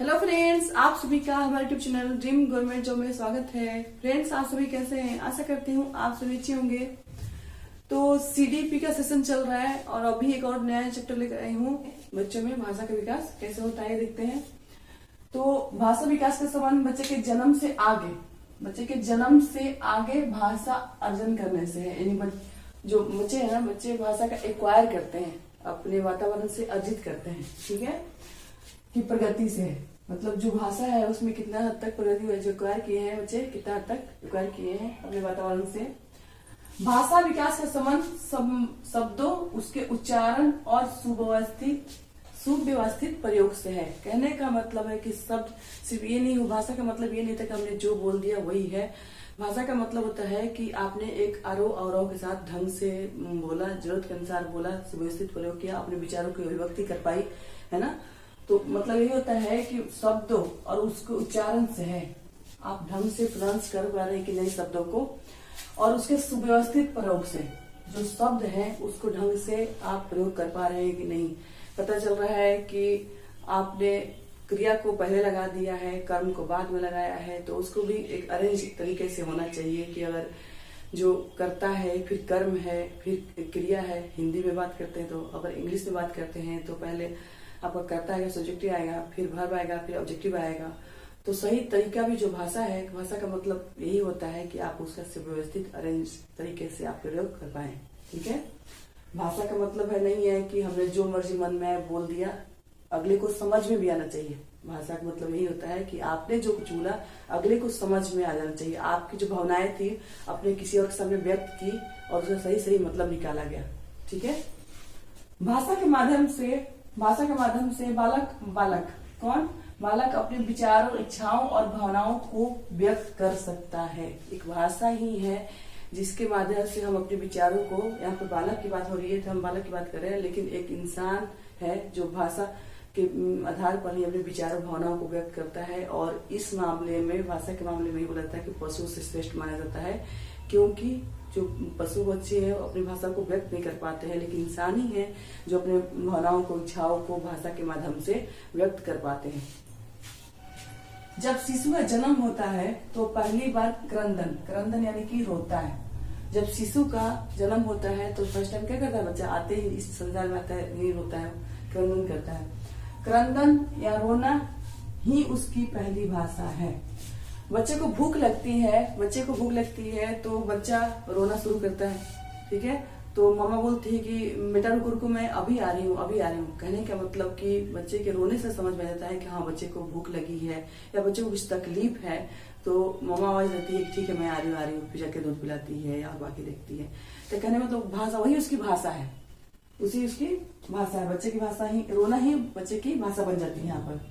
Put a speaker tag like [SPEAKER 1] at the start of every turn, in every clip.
[SPEAKER 1] Hello friends, आप सभी का हमारे YouTube channel dream government job में स्वागत है। फ्रेंड्स, आप सभी कैसे हैं? आशा करती हूँ आप सभी अच्छे होंगे। तो सीडीपी का सेशन चल रहा है और अभी एक और नया चैप्टर लेकर आई हूँ। बच्चों में भाषा का विकास कैसे होता है देखते हैं। तो भाषा विकास का संबंध बच्चे के जन्म से आगे भाषा अर्जन करने से है। यानी जो बच्चे है ना, बच्चे भाषा का एक्वायर करते हैं, अपने वातावरण से अर्जित करते हैं। ठीक है, कि प्रगति से है, मतलब जो भाषा है उसमें कितना हद तक प्रगति हुई, जो एक्वायर किए हैं बच्चे, कितना हद तक एक्वायर किए हैं अपने वातावरण से। भाषा विकास का संबंध शब्दों, उसके उच्चारण और सुव्यवस्थित प्रयोग से है। कहने का मतलब है कि शब्द सिर्फ ये नहीं हो, भाषा का मतलब ये नहीं था कि हमने जो बोल दिया वही है। भाषा का मतलब होता है कि आपने एक आरोह अवरोह के साथ ढंग से बोला, जरूरत के अनुसार बोला, सुव्यवस्थित प्रयोग किया, अपने विचारों की अभिव्यक्ति कर पाई, है ना। तो मतलब यही होता है कि शब्दों और उसके उच्चारण से है, आप ढंग से प्रोनाउंस कर पा रहे हैं कि नहीं शब्दों को, और उसके सुव्यवस्थित प्रयोग से जो शब्द है उसको ढंग से आप प्रयोग कर पा रहे हैं कि नहीं। पता चल रहा है कि आपने क्रिया को पहले लगा दिया है, कर्म को बाद में लगाया है, तो उसको भी एक अरेंज तरीके से होना चाहिए कि अगर जो करता है, फिर कर्म है, फिर क्रिया है। हिंदी में बात करते हैं तो, अगर इंग्लिश में बात करते हैं तो पहले आपका कर्ता आएगा, सब्जेक्टिव आएगा, फिर वर्ब आएगा, फिर ऑब्जेक्टिव आएगा। तो सही तरीका भी जो भाषा है, भाषा का मतलब यही होता है कि आप उसका सुव्यवस्थित अरेंज तरीके से आप प्रयोग कर पाए। ठीक है, भाषा का मतलब है नहीं है कि हमने जो मर्जी मन में बोल दिया, अगले को समझ में भी आना चाहिए। भाषा का मतलब यही होता है कि आपने जो कुछ बोला अगले को समझ में आ जाना चाहिए। आपकी जो भावनाएं थी अपने किसी और के सामने व्यक्त की और उसका सही सही मतलब निकाला गया। ठीक है, भाषा के माध्यम से बालक अपने विचारों, इच्छाओं और भावनाओं को व्यक्त कर सकता है। एक भाषा ही है जिसके माध्यम से हम अपने विचारों को, यहाँ पर बालक की बात हो रही है तो हम बालक की बात कर रहे हैं, लेकिन एक इंसान है जो भाषा के आधार पर ही अपने विचारों, भावनाओं को व्यक्त करता है। और इस मामले में, भाषा के मामले में ही बोला जाता है कि पशु से श्रेष्ठ माना जाता है, क्योंकि जो पशु बच्चे हैं वो अपनी भाषा को व्यक्त नहीं कर पाते हैं, लेकिन इंसान ही है जो अपने भावनाओं को, इच्छाओं को भाषा के माध्यम से व्यक्त कर पाते हैं। जब शिशु का जन्म होता है तो पहली बार क्रंदन यानी कि रोता है। जब शिशु का जन्म होता है तो फर्स्ट टाइम क्या करता है बच्चा, आते ही इस संसार में आता है, नहीं रोता है, क्रंदन करता है। क्रंदन या रोना ही उसकी पहली भाषा है। बच्चे को भूख लगती है तो बच्चा रोना शुरू करता है। ठीक है, तो मामा बोलती है कि बेटा रुको, मैं अभी आ रही हूँ। कहने का मतलब कि बच्चे के रोने से समझ में जाता है कि हाँ, बच्चे को भूख लगी है या बच्चे को कुछ तकलीफ है। तो मामा आवाज देती है कि ठीक है मैं आ रही हूँ, फिर जाके दूध पिलाती है या बाकी देखती है। तो कहने में तो भाषा वही उसकी भाषा है, उसकी भाषा है। बच्चे की भाषा ही, रोना ही बच्चे की भाषा बन जाती है। यहाँ पर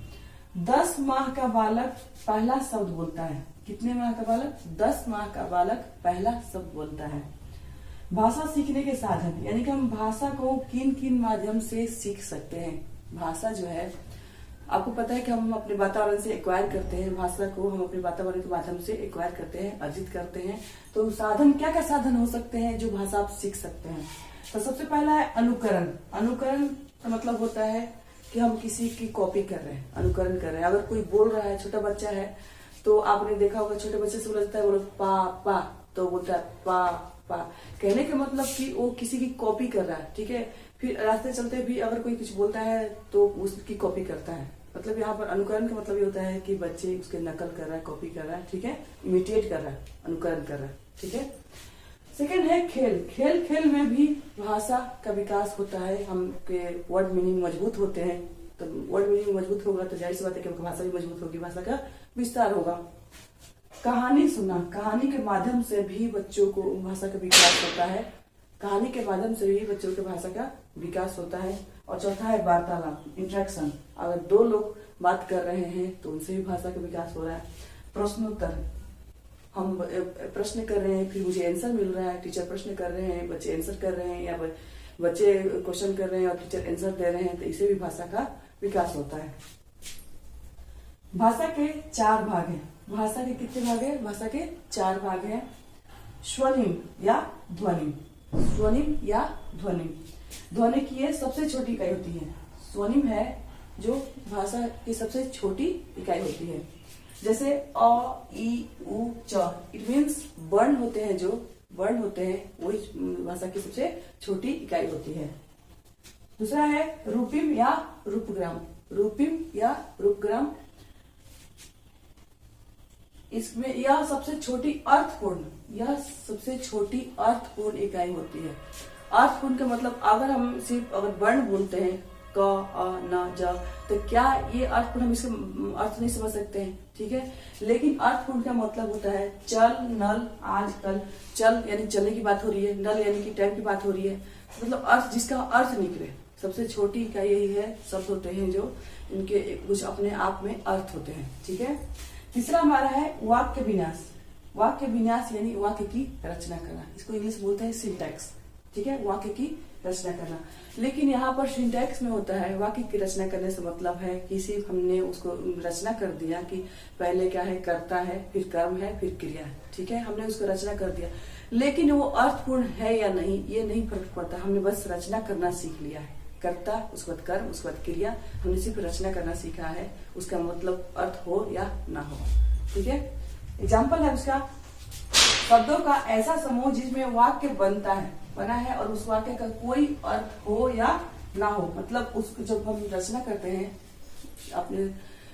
[SPEAKER 1] 10 माह का बालक पहला शब्द बोलता है। कितने माह का बालक? 10 माह का बालक पहला शब्द बोलता है। भाषा सीखने के साधन, यानी कि हम भाषा को किन माध्यम से सीख सकते हैं। भाषा जो है, आपको पता है कि हम अपने वातावरण से एक्वायर करते हैं, भाषा को हम अपने वातावरण के माध्यम से एक्वायर करते हैं, अर्जित करते हैं। तो साधन क्या साधन हो सकते हैं जो भाषा आप सीख सकते हैं? तो सबसे पहला है अनुकरण। अनुकरण का मतलब होता है कि हम किसी की कॉपी कर रहे हैं, अनुकरण कर रहे हैं। अगर कोई बोल रहा है, छोटा बच्चा है, तो आपने देखा होगा छोटे बच्चे से बोलता है, बोलो पा, तो बोलता है पा। कहने का मतलब कि वो किसी की कॉपी कर रहा है। ठीक है, फिर रास्ते चलते भी अगर कोई कुछ बोलता है तो उसकी कॉपी करता है। मतलब यहाँ पर अनुकरण का मतलब ये होता है कि बच्चे उसके नकल कर रहा है, कॉपी कर रहा है। ठीक है, इमिटेट कर रहा है, अनुकरण कर रहा है। ठीक है, सेकेंड है खेल। खेल में भी भाषा का विकास होता है। हम के वर्ड मीनिंग मजबूत होते हैं, तो वर्ड मीनिंग मजबूत होगा तो जाहिर सी बात है कि भाषा भी मजबूत होगी, भाषा का विस्तार होगा। कहानी सुनना, कहानी के माध्यम से भी बच्चों को भाषा का विकास होता है। कहानी के माध्यम से भी बच्चों के भाषा का विकास होता है। और चौथा है वार्तालाप, इंटरेक्शन। अगर 2 लोग बात कर रहे हैं तो उनसे भी भाषा का विकास हो रहा है। प्रश्नोत्तर, हम प्रश्न कर रहे हैं, फिर मुझे आंसर मिल रहा है। टीचर प्रश्न कर रहे हैं, बच्चे आंसर कर रहे हैं, या बच्चे क्वेश्चन कर रहे हैं और टीचर आंसर दे रहे हैं, तो इसे भी भाषा का विकास होता है। भाषा के 4 भाग हैं। भाषा के कितने भाग है? भाषा के 4 भाग हैं। स्वर्णिम या ध्वनिम, ध्वनि की ये सबसे छोटी इकाई होती है। स्वर्णिम है जो भाषा की सबसे छोटी इकाई होती है। जैसे अ, ई, उ, च, इट मीन्स वर्ण होते हैं, जो वर्ण होते हैं वही भाषा की सबसे छोटी इकाई होती है। दूसरा है रूपिम या रूपग्राम। रूपिम या रूपग्राम, इसमें यह सबसे छोटी अर्थपूर्ण, यह सबसे छोटी अर्थपूर्ण इकाई होती है। अर्थपूर्ण का मतलब अगर हम सिर्फ अगर वर्ण बोलते हैं क, अ, न, ज, तो क्या ये अर्थपूर्ण, हम इसका अर्थ नहीं समझ सकते हैं, ठीक है। लेकिन अर्थपूर्ण का मतलब होता है चल, नल, आज, कल। चल यानी चलने की बात हो रही है, नल यानी कि टाइम की बात हो रही है, मतलब अर्थ, जिसका अर्थ निकले। सबसे छोटी इकाई यही है, शब्द होते हैं जो इनके कुछ अपने आप में अर्थ होते हैं, ठीक है। तीसरा हमारा है वाक्य विन्यास। वाक्य विन्यास यानी वाक्य की रचना करना, इसको इंग्लिश बोलते हैं सिंटैक्स, ठीक है, वाक्य की रचना करना। लेकिन यहाँ पर सिंटैक्स में होता है वाक्य की रचना करने से मतलब है कि सिर्फ हमने उसको रचना कर दिया कि पहले क्या है, कर्ता है, फिर कर्म है, फिर क्रिया है, ठीक है, हमने उसको रचना कर दिया। लेकिन वो अर्थपूर्ण है या नहीं ये नहीं फर्क पड़ता, हमने बस रचना करना सीख लिया है। कर्ता, उसके बाद कर्म, उसके बाद क्रिया, हमने सिर्फ रचना करना सीखा है, उसका मतलब अर्थ हो या ना हो, ठीक है। एग्जाम्पल है उसका, शब्दों का ऐसा समूह जिसमें वाक्य बना है और उस वाक्य का कोई अर्थ हो या ना हो। मतलब उसको जब हम रचना करते हैं, अपने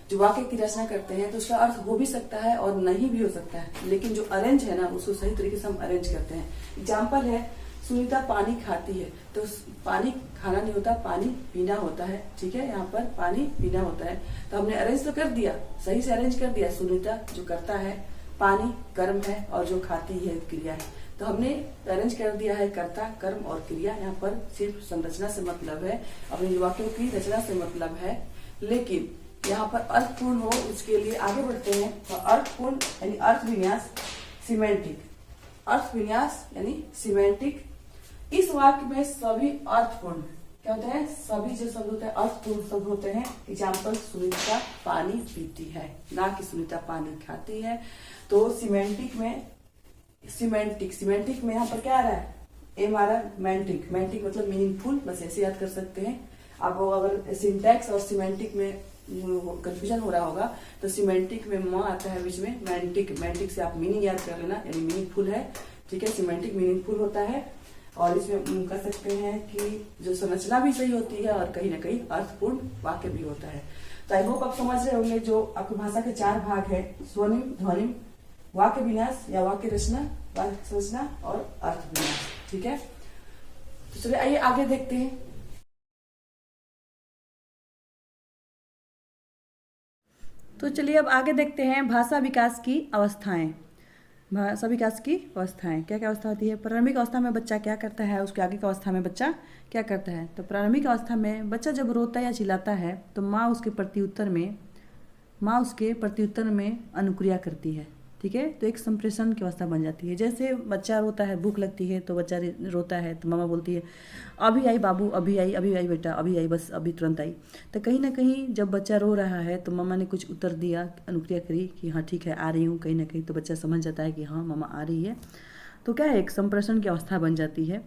[SPEAKER 1] जो वाक्य की रचना करते हैं, तो उसका अर्थ हो भी सकता है और नहीं भी हो सकता है, लेकिन जो अरेंज है ना, उसको सही तरीके से हम अरेंज करते हैं। एग्जाम्पल है, सुनीता पानी खाती है, तो पानी खाना नहीं होता, पानी पीना होता है, ठीक है, यहाँ पर पानी पीना होता है। तो हमने अरेंज तो कर दिया, सही से अरेंज कर दिया। सुनीता जो करता है, पानी कर्म है और जो खाती है क्रिया है, तो हमने अरेंज कर दिया है कर्ता, कर्म और क्रिया। यहाँ पर सिर्फ संरचना से मतलब है, अपने वाक्यों की रचना से मतलब है। लेकिन यहाँ पर अर्थपूर्ण हो, उसके लिए आगे बढ़ते हैं। तो अर्थपूर्ण यानी अर्थ विन्यास, सिमेंटिक। अर्थ विन्यास यानी सिमेंटिक। इस वाक्य में सभी अर्थपूर्ण क्या होते हैं, सभी जो शब्द होते हैं अर्थपूर्ण शब्द होते हैं। एग्जाम्पल, सुनीता पानी पीती है, ना कि सुनीता पानी खाती है। तो सिमेंटिक में यहाँ पर क्या आ रहा है, एम आ रहा है, मैंटिक। मैंटिक मतलब मीनिंगफुल, बस ऐसे याद कर सकते हैं आप। अगर सिंटैक्स और सिमेंटिक में कंफ्यूजन हो रहा होगा तो सिमेंटिक में म आता है बीच में, मैंटिक से आप मीनिंग याद कर लेना, यानी मीनिंगफुल है, ठीक है। सिमेंटिक मीनिंगफुल होता है और इसमें कह सकते हैं कि जो संरचना भी सही होती है और कहीं ना कहीं अर्थपूर्ण वाक्य भी होता है। तो आई होप आप समझ रहे होंगे जो आपकी भाषा के 4 भाग है, स्वनिम, ध्वनिम, वाक्य विन्यास या वाक्य रचना, वाक्य संरचना और अर्थ विन्यास, ठीक है। तो चलिए आइए आगे देखते हैं।
[SPEAKER 2] तो चलिए अब आगे देखते हैं भाषा विकास की अवस्थाएं। भाषा विकास की अवस्थाएं क्या क्या अवस्था होती है। प्रारंभिक अवस्था में बच्चा क्या करता है, उसके आगे की अवस्था में बच्चा क्या करता है। तो प्रारंभिक अवस्था में बच्चा जब रोता या चिल्लाता है तो माँ उसके प्रत्युत्तर में अनुक्रिया करती है, ठीक है। तो एक संप्रेषण की अवस्था बन जाती है। जैसे बच्चा रोता है, भूख लगती है तो बच्चा रोता है तो मामा बोलती है अभी आई बाबू, अभी आई बेटा, अभी आई, बस अभी तुरंत आई। तो कहीं ना कहीं जब बच्चा रो रहा है तो मामा ने कुछ उत्तर दिया, अनुक्रिया करी कि हाँ ठीक है आ रही हूँ, कहीं ना कहीं तो बच्चा समझ जाता है कि हाँ मामा आ रही है। तो क्या है, एक संप्रेषण की अवस्था बन जाती है।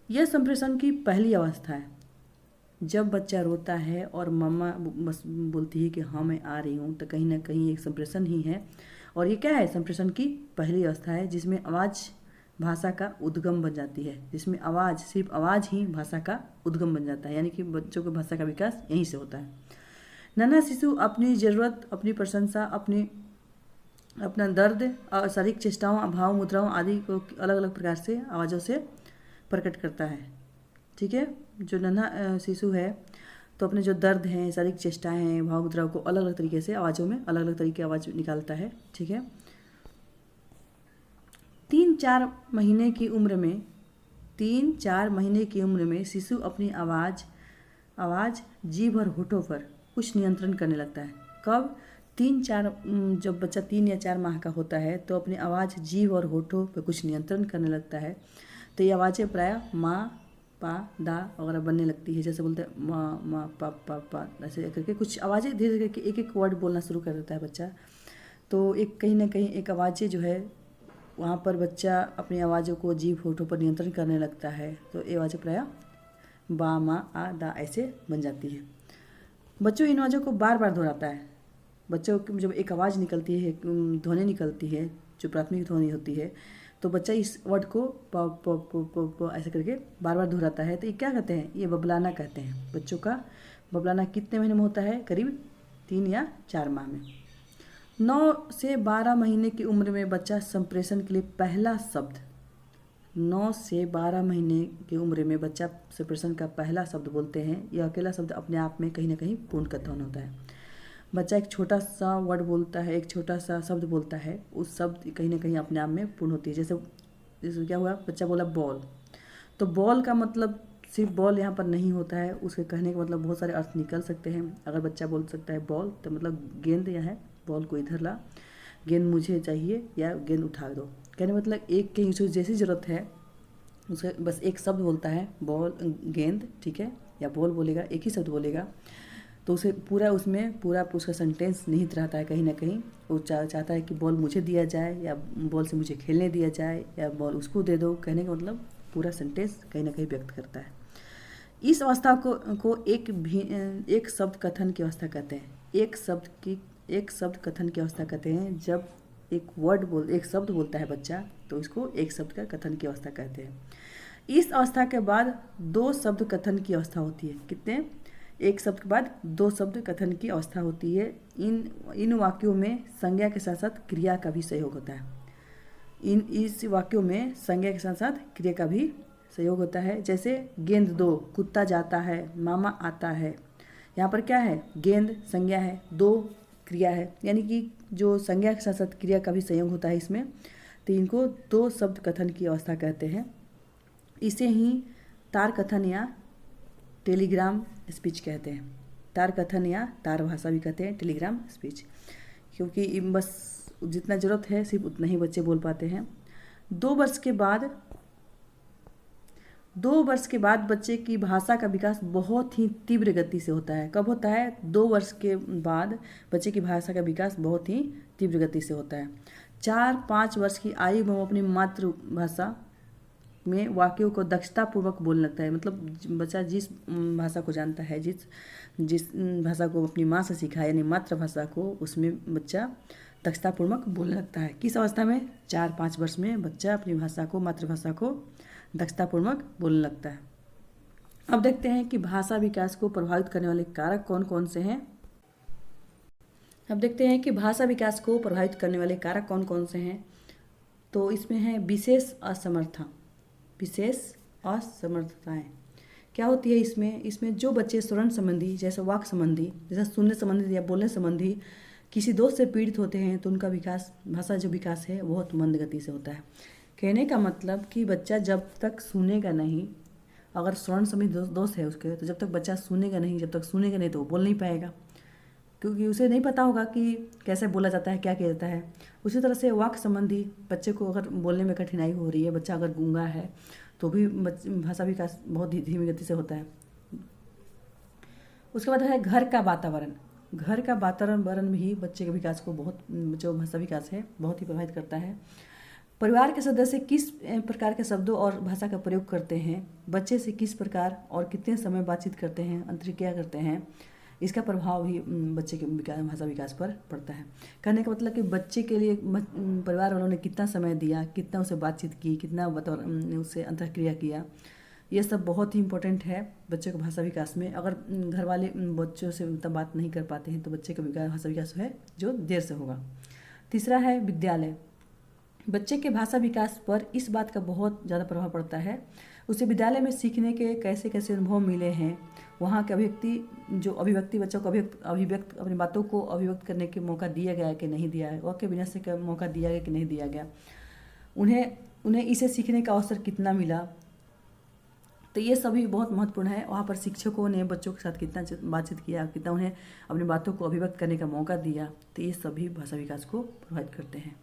[SPEAKER 2] यह संप्रेषण की पहली अवस्था है। जब बच्चा रोता है और मम्मा बस बोलती है कि हाँ मैं आ रही हूँ, तो कहीं ना कहीं एक संप्रेषण ही है। और ये क्या है, संप्रेषण की पहली अवस्था है जिसमें आवाज़ भाषा का उद्गम बन जाती है, जिसमें आवाज़, सिर्फ आवाज़ ही भाषा का उद्गम बन जाता है। यानी कि बच्चों की भाषा का विकास यहीं से होता है। नन्हा शिशु अपनी ज़रूरत, अपनी प्रशंसा, अपना दर्द और शारीरिक चेष्टाओं, भाव, मुद्राओं आदि को अलग अलग प्रकार से आवाज़ों से प्रकट करता है, ठीक है। जो नन्हा शिशु है तो अपने जो दर्द हैं, शारीरिक चेष्टाएं हैं, भाव मुद्राओं को अलग अलग तरीके से आवाज़ों में अलग अलग तरीके आवाज़ निकालता है, ठीक है। 3-4 महीने की उम्र में शिशु अपनी आवाज़ जीभ और होठों पर कुछ नियंत्रण करने लगता है। कब, 3-4 जब बच्चा 3 या 4 माह का होता है तो अपनी आवाज़ जीभ और होठों पर कुछ नियंत्रण करने लगता है। तो ये आवाज़ें प्रायः माँ, पा, दा वगैरह बनने लगती है। जैसे बोलते हैं माँ पा, ऐसे करके कुछ आवाज़ें धीरे धीरे करके एक एक वर्ड बोलना शुरू कर देता है बच्चा। तो एक कहीं ना कहीं एक आवाज़ें जो है वहाँ पर बच्चा अपनी आवाज़ों को जीभ होठों पर नियंत्रण करने लगता है। तो ये आवाज़ें प्रायः बा, मा, आ, दा ऐसे बन जाती है। बच्चों इन आवाज़ों को बार बार दोहराता है। बच्चों की जब एक आवाज़ निकलती है, ध्वनि निकलती है, जो प्राथमिक ध्वनि होती है, तो बच्चा इस वर्ड को प प प प प ऐसे करके बार बार दोहराता है। तो ये क्या कहते हैं? ये बबलाना कहते हैं। बच्चों का बबलाना कितने महीने में होता है? करीब 3 या 4 माह में। 9 से 12 महीने की उम्र में बच्चा संप्रेषण के लिए पहला शब्द 9 से 12 महीने की उम्र में बच्चा संप्रेषण का पहला शब्द बोलते हैं। यह अकेला शब्द अपने आप में कहीं ना कहीं पूर्ण कथन होता है। बच्चा एक छोटा सा वर्ड बोलता है, एक छोटा सा शब्द बोलता है, उस शब्द कहीं ना कहीं अपने आप में पूर्ण होती है। जैसे क्या हुआ, बच्चा बोला बॉल, तो बॉल का मतलब सिर्फ बॉल यहाँ पर नहीं होता है, उसके कहने का मतलब बहुत सारे अर्थ निकल सकते हैं। अगर बच्चा बोल सकता है बॉल, तो मतलब गेंद यहाँ है, बॉल को इधर ला, गेंद मुझे चाहिए, या गेंद उठा दो। कहने मतलब एक के जैसी ज़रूरत है, उसका बस एक शब्द बोलता है, बॉल गेंद, ठीक है, या बॉल बोलेगा, एक ही शब्द बोलेगा, तो उसे पूरा उसका सेंटेंस निहित रहता है। कहीं ना कहीं वो चाहता है कि बॉल मुझे दिया जाए, या बॉल से मुझे खेलने दिया जाए, या बॉल उसको दे दो। कहने का मतलब पूरा सेंटेंस कहीं ना कहीं व्यक्त करता है। इस अवस्था को एक शब्द कथन की अवस्था कहते हैं। एक शब्द कथन की अवस्था कहते हैं। जब एक शब्द बोलता है बच्चा, तो इसको एक शब्द का कथन की अवस्था कहते हैं। इस अवस्था के बाद 2 शब्द कथन की अवस्था होती है। कितने? एक शब्द के बाद 2 शब्द कथन की अवस्था होती है। इन वाक्यों में संज्ञा के साथ साथ क्रिया का भी सहयोग होता है। इस वाक्यों में संज्ञा के साथ साथ क्रिया का भी सहयोग होता है। जैसे गेंद दो, कुत्ता जाता है, मामा आता है। यहाँ पर क्या है? गेंद संज्ञा है, दो क्रिया है, यानी कि जो संज्ञा के साथ साथ क्रिया का भी संयोग होता है इसमें, तो इनको 2 शब्द कथन की अवस्था कहते हैं। इसे ही तार कथन या टेलीग्राम स्पीच कहते हैं। तार कथन या तार भाषा भी कहते हैं, टेलीग्राम स्पीच, क्योंकि बस जितना ज़रूरत है सिर्फ उतना ही बच्चे बोल पाते हैं। 2 वर्ष के बाद बच्चे की भाषा का विकास बहुत ही तीव्र गति से होता है। कब होता है? 2 वर्ष के बाद बच्चे की भाषा का विकास बहुत ही तीव्र गति से होता है। 4-5 वर्ष की आयु में वो अपनी मातृभाषा में वाक्यों को दक्षतापूर्वक बोलने लगता है। मतलब बच्चा जिस भाषा को जानता है, जिस भाषा को अपनी माँ से सीखा है, यानी मातृभाषा को, उसमें बच्चा दक्षतापूर्वक बोलने लगता है। किस अवस्था में? 4-5 वर्ष में बच्चा अपनी भाषा को, मातृभाषा को दक्षतापूर्वक बोलने लगता है। अब देखते हैं कि भाषा विकास को प्रभावित करने वाले कारक कौन कौन से हैं। तो इसमें है विशेष असमर्थताएं। क्या होती है इसमें जो बच्चे श्रवण संबंधी, जैसे वाक संबंधी, जैसे सुनने संबंधी या बोलने संबंधी किसी दोष से पीड़ित होते हैं, तो उनका भाषा जो विकास है बहुत मंद गति से होता है। कहने का मतलब कि बच्चा जब तक सुनेगा नहीं, अगर श्रवण संबंधी दोष है उसके, तो जब तक बच्चा सुनेगा नहीं तो वो बोल नहीं पाएगा, क्योंकि उसे नहीं पता होगा कि कैसे बोला जाता है, क्या किया जाता है। उसी तरह से वाक संबंधी बच्चे को अगर बोलने में कठिनाई हो रही है, बच्चा अगर गूंगा है, तो भी भाषा विकास बहुत धीमी गति से होता है। उसके बाद है घर का वातावरण भी बच्चे के विकास को जो भाषा विकास है बहुत ही प्रभावित करता है। परिवार के सदस्य किस प्रकार के शब्दों और भाषा का प्रयोग करते हैं, बच्चे से किस प्रकार और कितने समय बातचीत करते हैं, अंतरिक्रिया करते हैं, इसका प्रभाव भी बच्चे के भाषा विकास पर पड़ता है। कहने का मतलब कि बच्चे के लिए परिवार वालों ने कितना समय दिया, कितना उसे बातचीत की, कितना उससे अंतर्क्रिया किया, ये सब बहुत ही इम्पोर्टेंट है बच्चे के भाषा विकास में। अगर घर वाले बच्चों से उतना बात नहीं कर पाते हैं, तो बच्चे का भाषा विकास है जो देर से होगा। तीसरा है विद्यालय। बच्चे के भाषा विकास पर इस बात का बहुत ज़्यादा प्रभाव पड़ता है, उसे विद्यालय में सीखने के कैसे कैसे अनुभव मिले हैं, वहाँ के अभिव्यक्ति बच्चों को अपनी बातों को अभिव्यक्त करने के मौका दिया गया कि नहीं दिया है, वाक्य विन्यास का मौका दिया गया कि नहीं दिया गया, उन्हें इसे सीखने का अवसर कितना मिला, तो ये सभी बहुत महत्वपूर्ण है। वहाँ पर शिक्षकों ने बच्चों के साथ कितना बातचीत किया, कितना उन्हें अपनी बातों को अभिव्यक्त करने का मौका दिया, तो ये सभी भाषा विकास को प्रभावित करते हैं।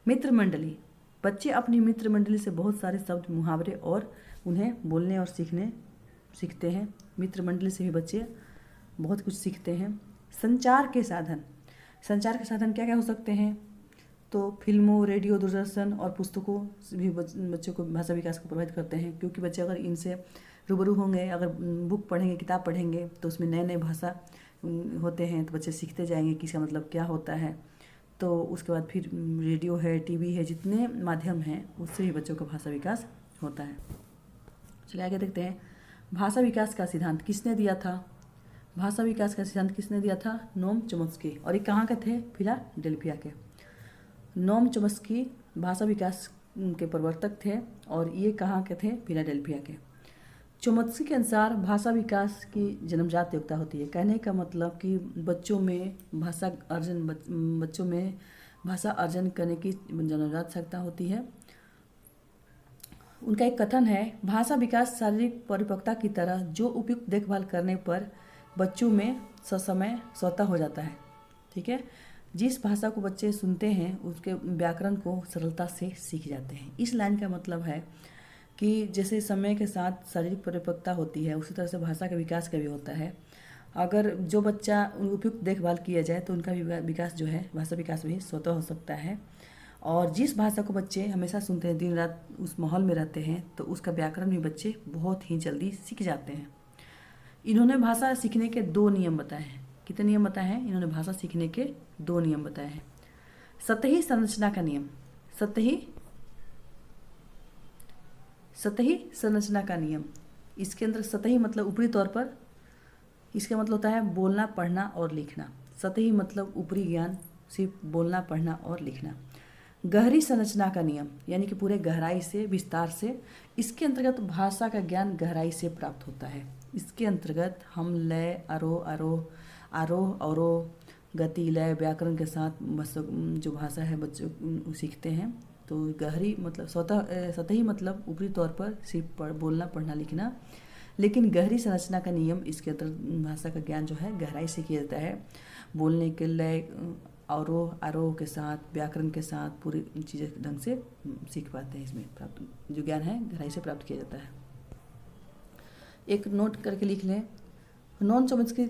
[SPEAKER 2] मित्र मंडली। बच्चे अपनी मित्र मंडली से बहुत सारे शब्द, मुहावरे और उन्हें बोलने और सीखते हैं। मित्र मंडली से भी बच्चे बहुत कुछ सीखते हैं। संचार के साधन क्या क्या हो सकते हैं? तो फिल्मों, रेडियो, दूरदर्शन और पुस्तकों से भी बच्चों को भाषा विकास को प्रभावित करते हैं, क्योंकि बच्चे अगर इनसे रूबरू होंगे, अगर बुक पढ़ेंगे, किताब पढ़ेंगे, तो उसमें नए नए भाषा होते हैं तो बच्चे सीखते जाएंगे कि इसका मतलब क्या होता है। तो उसके बाद फिर रेडियो है, टीवी है, जितने माध्यम हैं उससे भी बच्चों का भाषा विकास होता है। चलिए आगे देखते हैं, भाषा विकास का सिद्धांत किसने दिया था? भाषा विकास का सिद्धांत किसने दिया था? Noam Chomsky. और ये कहाँ के थे? फिलाडेल्फिया के। नोम चॉम्स्की भाषा विकास के प्रवर्तक थे और ये कहाँ के थे? फिलाडेल्फिया के। चॉम्स्की के अनुसार भाषा विकास की जन्मजात योग्यता होती है। कहने का मतलब कि बच्चों में भाषा अर्जन करने की जन्मजात क्षमता होती है। उनका एक कथन है, भाषा विकास शारीरिक परिपक्वता की तरह जो उपयुक्त देखभाल करने पर बच्चों में ससमय स्वतः हो जाता है। ठीक है, जिस भाषा को बच्चे सुनते हैं उसके व्याकरण को सरलता से सीख जाते हैं। इस लाइन का मतलब है कि जैसे समय के साथ शारीरिक परिपक्वता होती है उसी तरह से भाषा का विकास का भी होता है। अगर जो बच्चा उपयुक्त देखभाल किया जाए तो उनका विकास जो है, भाषा विकास भी स्वतः हो सकता है। और जिस भाषा को बच्चे हमेशा सुनते हैं, दिन रात उस माहौल में रहते हैं, तो उसका व्याकरण भी बच्चे बहुत ही जल्दी सीख जाते हैं। इन्होंने भाषा सीखने के 2 नियम बताए हैं। कितने नियम बताए हैं? इन्होंने भाषा सीखने के 2 नियम बताए हैं। सतही संरचना का नियम, सतही संरचना का नियम। इसके अंदर सतही मतलब ऊपरी तौर पर, इसका मतलब होता है बोलना, पढ़ना और लिखना। सतही मतलब ऊपरी ज्ञान, सिर्फ बोलना, पढ़ना और लिखना। गहरी संरचना का नियम यानी कि पूरे गहराई से, विस्तार से। इसके अंतर्गत भाषा का ज्ञान गहराई से प्राप्त होता है। इसके अंतर्गत हम लय, आरोह अवरोह, गति, लय, व्याकरण के साथ जो भाषा है बच्चों सीखते हैं। तो गहरी मतलब सतही मतलब ऊपरी तौर पर सिर्फ बोलना, पढ़ना, लिखना। लेकिन गहरी संरचना का नियम, इसके अंदर भाषा का ज्ञान जो है गहराई से किया जाता है। बोलने के लय, आरोह के साथ, व्याकरण के साथ पूरी चीज़ें ढंग से सीख पाते हैं। इसमें प्राप्त जो ज्ञान है गहराई से प्राप्त किया जाता है। एक नोट करके लिख लें, नॉन चॉम्स्की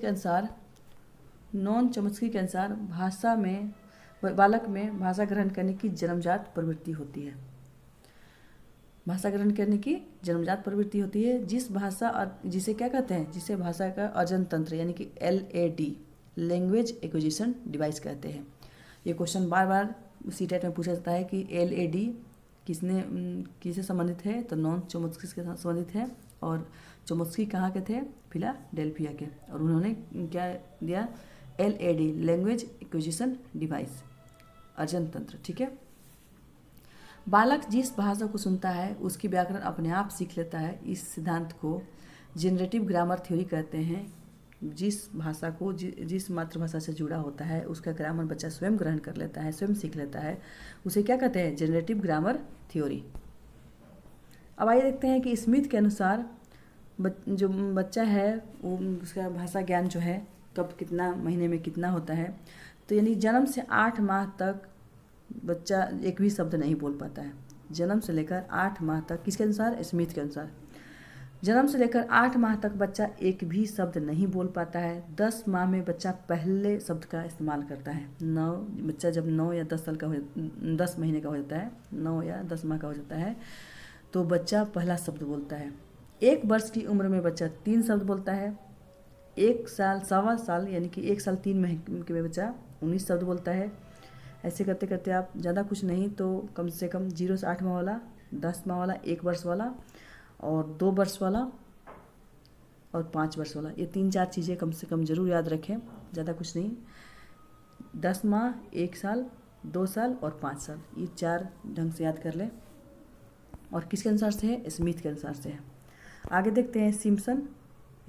[SPEAKER 2] के अनुसार भाषा में बालक में भाषा ग्रहण करने की जन्मजात प्रवृत्ति होती है। भाषा ग्रहण करने की जन्मजात प्रवृत्ति होती है। जिसे क्या कहते हैं? जिसे भाषा का अर्जन तंत्र यानी कि LAD, लैंग्वेज एक्विजिशन डिवाइस कहते हैं। ये क्वेश्चन बार बार सीटेट में पूछा जाता है कि LAD किससे संबंधित है? तो नॉन चॉम्स्की के साथ संबंधित है। और चॉम्स्की कहाँ के थे? फिलाडेल्फिया के। और उन्होंने क्या दिया? LAD, लैंग्वेज एक्विजिशन डिवाइस, अर्जन तंत्र। ठीक है, बालक जिस भाषा को सुनता है उसकी व्याकरण अपने आप सीख लेता है। इस सिद्धांत को जनरेटिव ग्रामर थ्योरी कहते हैं। जिस मातृभाषा से जुड़ा होता है उसका ग्रामर बच्चा स्वयं ग्रहण कर लेता है, स्वयं सीख लेता है। उसे क्या कहते हैं? Generative grammar theory. अब आइए देखते हैं कि स्मिथ के अनुसार जो बच्चा है उसका भाषा ज्ञान जो है कब, कितना महीने में कितना होता है। तो यानी जन्म से 8 माह तक बच्चा एक भी शब्द नहीं बोल पाता है। जन्म से लेकर 8 माह तक, किसके अनुसार? स्मिथ के अनुसार। जन्म से लेकर 8 माह तक बच्चा एक भी शब्द नहीं बोल पाता है। 10 माह में बच्चा पहले शब्द का इस्तेमाल करता है। बच्चा जब 9 या 10 साल का 10 महीने का हो जाता है, 9 या 10 माह का हो जाता है, तो बच्चा पहला शब्द बोलता है। 1 वर्ष की उम्र में बच्चा 3 शब्द बोलता है। 1 साल, 1.25 साल यानी कि 1 साल 3 महीने के में बच्चा 19 शब्द बोलता है। ऐसे करते करते आप ज़्यादा कुछ नहीं तो कम से कम 0 से 8 माह वाला, 10 माह वाला, 1 वर्ष वाला और 2 वर्ष वाला और 5 वर्ष वाला, ये 3-4 चीज़ें कम से कम ज़रूर याद रखें। ज़्यादा कुछ नहीं, 10 माह, 1 साल, 2 साल और 5 साल, ये 4 ढंग से याद कर लें। और किसके अनुसार से है? स्मिथ के अनुसार से है। आगे देखते हैं सिम्पसन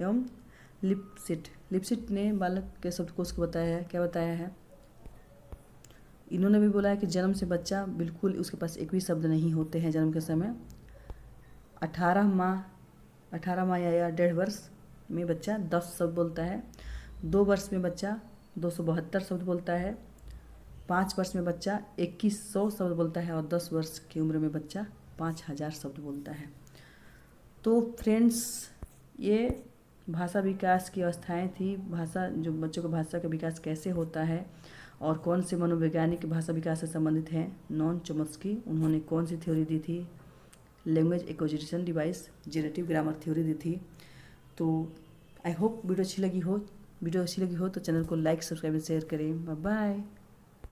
[SPEAKER 2] एवं लिप्सिट ने बालक के शब्दकोश को बताया है। क्या बताया है? इन्होंने भी बोला है कि जन्म से बच्चा बिल्कुल उसके पास एक भी शब्द नहीं होते हैं जन्म के समय। 18 माह या 1.5 वर्ष में बच्चा 10 शब्द बोलता है। 2 वर्ष में बच्चा 272 शब्द बोलता है। 5 वर्ष में बच्चा 2100 शब्द बोलता है और 10 वर्ष की उम्र में बच्चा 5000 शब्द बोलता है। तो फ्रेंड्स, ये भाषा विकास की अवस्थाएं थी। भाषा जो बच्चों को भाषा का विकास कैसे होता है और कौन से मनोवैज्ञानिक भाषा विकास से संबंधित हैं? Noam Chomsky. उन्होंने कौन सी थ्योरी दी थी? Language acquisition device, generative grammar theory दी थी। तो आई होप वीडियो अच्छी लगी हो। वीडियो अच्छी लगी हो तो चैनल को लाइक, सब्सक्राइब, शेयर करें। Bye bye.